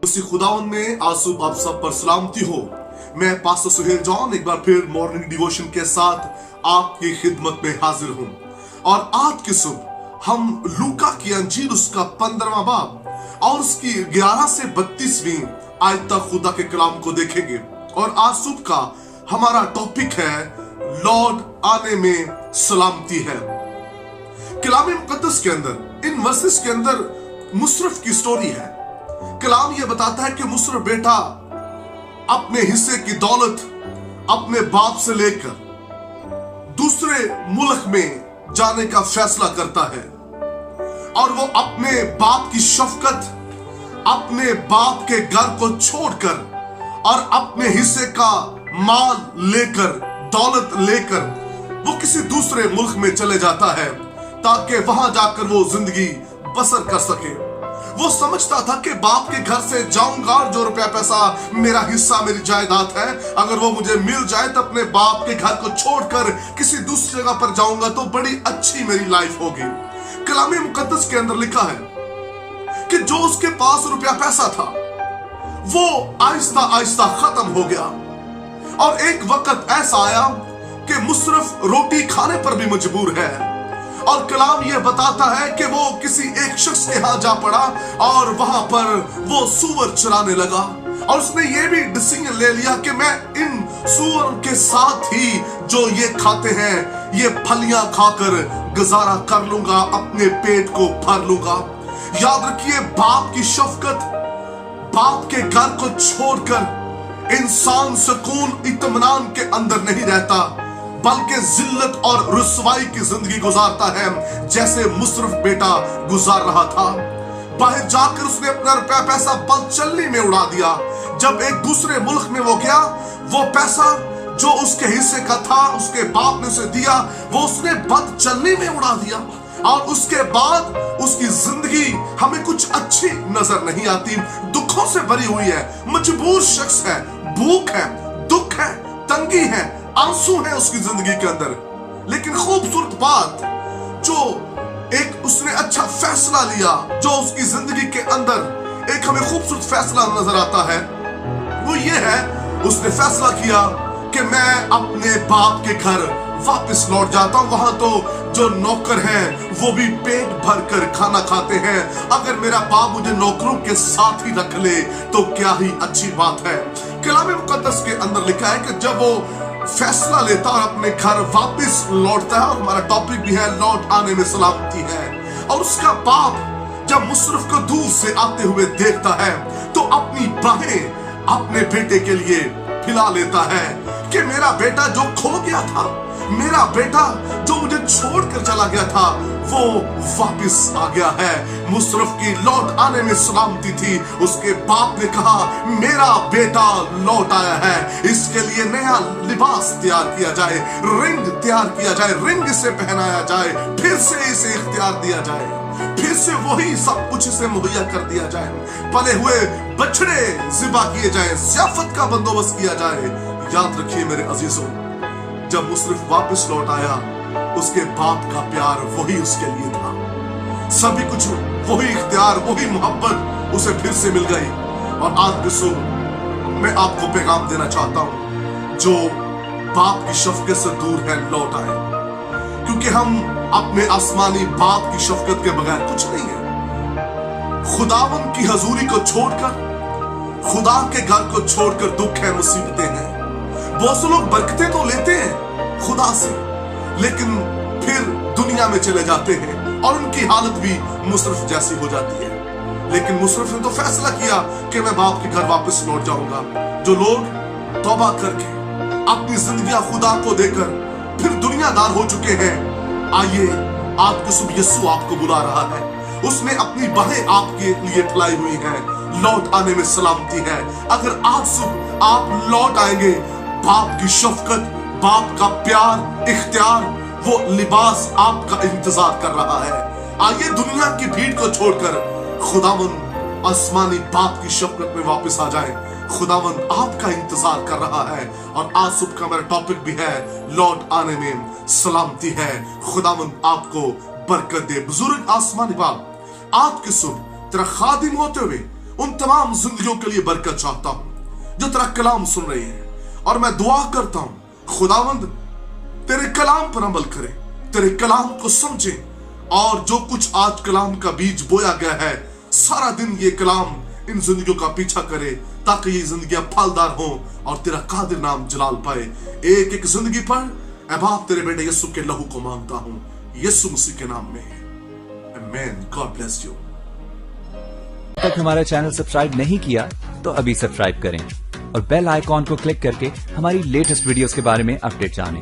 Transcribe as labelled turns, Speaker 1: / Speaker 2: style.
Speaker 1: उसी खुदावन में आसूब आप सब पर सलामती हो। मैं पास्टर सुहेल जॉन एक बार फिर मॉर्निंग डिवोशन के साथ आपकी खिदमत में हाजिर हूं। और आज की सुबह हम लूका की अंजील उसका 15वां बाब और उसकी 11 से 32वीं आयत तक खुदा के कलाम को देखेंगे। और आज सुबह का हमारा टॉपिक है लॉर्ड आने में सलामती है। कलाम मुकद्दस के अंदर इन वर्सेस के अंदर मुशर्रफ की स्टोरी है। कलाम यह बताता है कि मुशर्रफ बेटा अपने हिस्से की दौलत अपने बाप से लेकर दूसरे मुल्क में जाने का फैसला करता है और वो अपने बाप की शफकत, अपने बाप के घर को छोड़कर और अपने हिस्से का माल लेकर, दौलत लेकर वो किसी दूसरे मुल्क में चले जाता है ताकि वहां जाकर वो जिंदगी बसर कर सके। वो समझता था कि बाप के घर से जाऊंगा और जो रुपया पैसा मेरा हिस्सा, मेरी जायदाद है, अगर वो मुझे मिल जाए तो अपने बाप के घर को छोड़कर किसी दूसरी जगह पर जाऊंगा तो बड़ी अच्छी मेरी लाइफ होगी। कलाम मुकद्दस के अंदर लिखा है कि जो उसके पास रुपया पैसा था वो आहिस्ता आहिस्ता खत्म हो गया और एक वक्त ऐसा आया कि मुशर्रफ रोटी खाने पर भी मजबूर है। और कलाम यह बताता है कि वो किसी एक शख्स के यहां जा पड़ा और वहां पर वो सूअर चराने लगा और उसने ये भी डिसीजन ले लिया कि मैं इन सूअर के साथ ही जो ये खाते हैं ये फलियां खाकर गुजारा कर लूंगा, अपने पेट को भर लूंगा। याद रखिए, बाप की शफकत, बाप के घर को छोड़कर इंसान सुकून इत्मीनान के अंदर नहीं रहता बल्कि जिल्लत और रुसवाई की जिंदगी गुजारता है, जैसे मुशर्रफ बेटा गुजार रहा था। बाहर जाकर उसने अपना रुपया पैसा बदचलनी में उड़ा दिया। जब एक दूसरे मुल्क में वो गया, वो पैसा जो उसके हिस्से का था, उसके बाप ने उसे दिया, वो उसने बदचलनी में उड़ा दिया। और उसके बाद उसकी जिंदगी हमें कुछ अच्छी नजर नहीं आती, दुखों से भरी हुई है, मजबूर शख्स है, भूख है, दुख है, तंगी है, आंसू है उसकी जिंदगी के अंदर। लेकिन खूबसूरत बात जो एक उसने अच्छा फैसला लिया, जो उसकी जिंदगी के अंदर एक हमें खूबसूरत फैसला नजर आता है, वो ये है, उसने फैसला किया कि मैं अपने बाप के घर वापस लौट जाता हूं। वहां तो जो नौकर हैं वो भी पेट भर कर खाना खाते हैं, अगर मेरा बाप मुझे नौकरों के साथ ही रख ले तो क्या ही अच्छी बात है। कलाम मुकद्दस के अंदर लिखा है कि जब वो फैसला लेता और अपने घर वापस लौटता है, और हमारा टॉपिक भी है लौट आने में सलामती है। और उसका बाप जब मुशर्रफ को दूर से आते हुए देखता है तो अपनी बाहें अपने बेटे के लिए फैला लेता है कि मेरा बेटा जो खो गया था, मेरा बेटा जो मुझे छोड़कर चला गया था, वो वापस आ गया है। मुशर्रफ की लौट आने में सलामती थी। उसके बाप ने कहा मेरा बेटा लौट आया है, इसके लिए नया लिबास तैयार किया जाए, रिंग तैयार किया जाए, रिंग से पहनाया जाए, फिर से इसे इख्तियार दिया जाए, फिर से वही सब कुछ इसे मुहैया कर दिया जाए, पले हुए बछड़े ज़िबा किए जाए, ज़ियाफत का बंदोबस्त किया जाए। याद रखिए मेरे अजीजों, जब मुशर्रफ वापस लौट आया, उसके बाप का प्यार वही उसके लिए था, सभी कुछ वही इख्तियार, वही मोहब्बत उसे फिर से मिल गई। और आज भी सुन, मैं आपको पैगाम देना चाहता हूं, जो बाप की शफकत से दूर है लौट आए, क्योंकि हम अपने आसमानी बाप की शफकत के बगैर कुछ नहीं है। खुदावन की हजूरी को छोड़कर, खुदा के घर को छोड़कर दुख है, मुसीबतें हैं। बहुत से लोग बरकतें तो लेते हैं खुदा से, लेकिन फिर दुनिया में चले जाते हैं और उनकी हालत भी मुशर्रफ जैसी हो जाती है। लेकिन मुशर्रफ ने तो फैसला किया कि मैं बाप के घर वापस लौट जाऊंगा। जो लोग तौबा करके अपनी जिंदगी खुदा को देकर फिर दुनियादार हो चुके हैं, आइए आज की सुबह यीशु आपको बुला रहा है। उसने अपनी बाहें आपके लिए फैलाई हुई हैं, लौट आने में सलामती है। अगर आज सुबह आप लौट आएंगे, बाप की शफकत, बाप का प्यार, इख्तियार, वो लिबास आपका इंतजार कर रहा है। आइए दुनिया की भीड़ को छोड़कर खुदावंद आसमानी बाप की शफकत में वापस आ जाएं। खुदावंद आपका इंतजार कर रहा है। और आज सुबह का मेरा टॉपिक भी है लौट आने में सलामती है। खुदावंद आपको बरकत दे। बुजुर्ग आसमानी बाप, आज की सुबह तेरा खादिम होते हुए उन तमाम जिंदगियों के लिए बरकत चाहता हूं जो तेरा कलाम सुन रहे हैं। और मैं दुआ करता हूं खुदावंद तेरे कलाम पर अमल करें, तेरे कलाम को समझें, और जो कुछ आज कलाम का बीज बोया गया है सारा दिन ये कलाम इन जिंदगियों का पीछा करे, ताकि ये जिंदगियां फलदार हों और तेरा कादिर नाम जलाल पाए। एक एक जिंदगी पर ऐ बाप तेरे बेटे यीशु के लहू को मांगता हूं, यीशु मसीह के नाम में, आमीन। God bless you.
Speaker 2: तक हमारा चैनल सब्सक्राइब नहीं किया तो अभी सब्सक्राइब करें और बेल आइकॉन को क्लिक करके हमारी लेटेस्ट वीडियोस के बारे में अपडेट जानें।